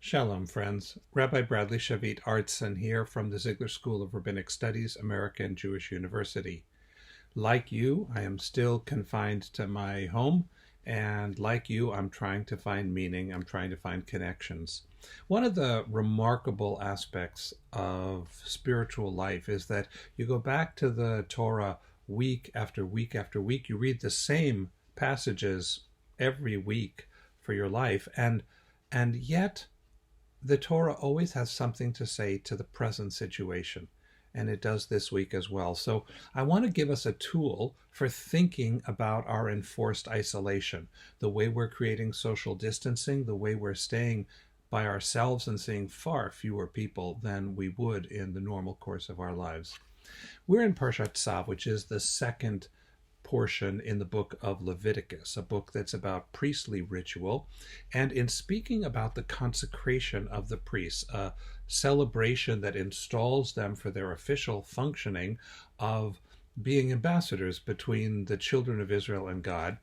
Shalom, friends. Rabbi Bradley Shavit Artson here from the Ziegler School of Rabbinic Studies, American Jewish University. Like you, I am still confined to my home, and like you, I'm trying to find meaning. I'm trying to find connections. One of the remarkable aspects of spiritual life is that you go back to the Torah week after week after week. You read the same passages every week for your life, and yet the Torah always has something to say to the present situation, and it does this week as well. So I want to give us a tool for thinking about our enforced isolation, the way we're creating social distancing, the way we're staying by ourselves and seeing far fewer people than we would in the normal course of our lives. We're in Parshat Tzav, which is the second portion in the book of Leviticus, a book that's about priestly ritual, and in speaking about the consecration of the priests, a celebration that installs them for their official functioning of being ambassadors between the children of Israel and God,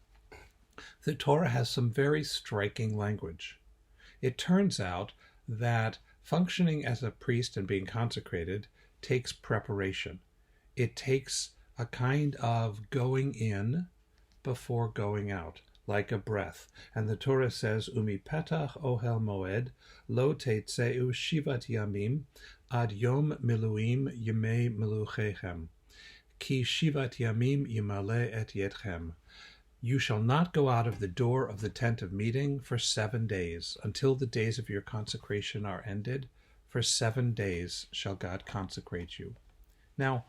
the Torah has some very striking language. It turns out that functioning as a priest and being consecrated takes preparation. It takes a kind of going in before going out, like a breath. And the Torah says, Umi petach ohel moed, lo teitzeu shivat yamim, ad yom miluim yemei meluchechem, ki shivat yamim yimale et yetchem. You shall not go out of the door of the tent of meeting for 7 days, until the days of your consecration are ended. For 7 days shall God consecrate you. Now,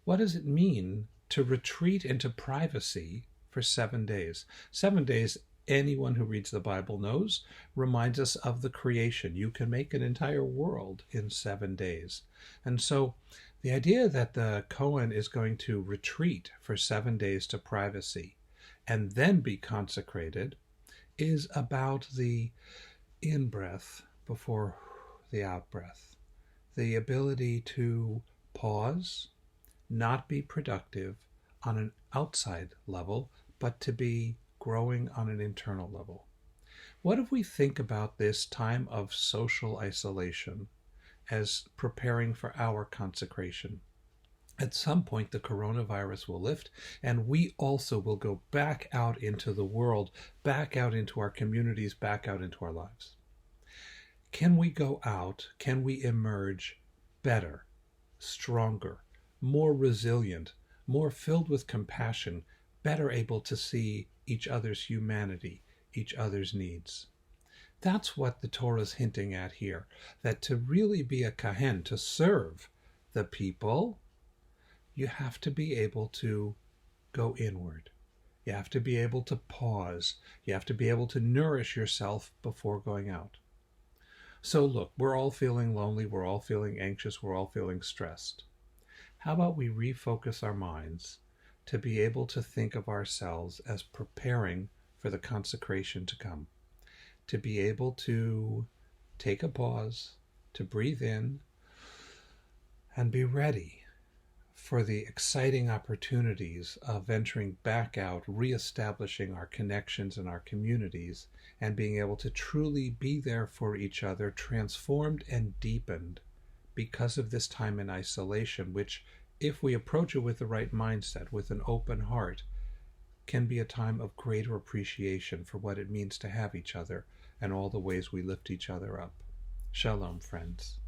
what does it mean to retreat into privacy for 7 days? 7 days, anyone who reads the Bible knows, reminds us of the creation. You can make an entire world in 7 days. And so the idea that the Kohen is going to retreat for 7 days to privacy and then be consecrated is about the in-breath before the out-breath, the ability to pause, not be productive on an outside level, but to be growing on an internal level. What if we think about this time of social isolation as preparing for our consecration? At some point, the coronavirus will lift, and we also will go back out into the world, back out into our communities, back out into our lives. Can we go out? Can we emerge better, stronger, more resilient, more filled with compassion, better able to see each other's humanity, each other's needs? That's what the Torah is hinting at here, that to really be a Kohen, to serve the people, you have to be able to go inward. You have to be able to pause. You have to be able to nourish yourself before going out. So look, we're all feeling lonely, we're all feeling anxious, we're all feeling stressed. How about we refocus our minds to be able to think of ourselves as preparing for the consecration to come, to be able to take a pause, to breathe in, and be ready for the exciting opportunities of venturing back out, reestablishing our connections in our communities, and being able to truly be there for each other, transformed and deepened because of this time in isolation, which, if we approach it with the right mindset, with an open heart, can be a time of greater appreciation for what it means to have each other and all the ways we lift each other up. Shalom, friends.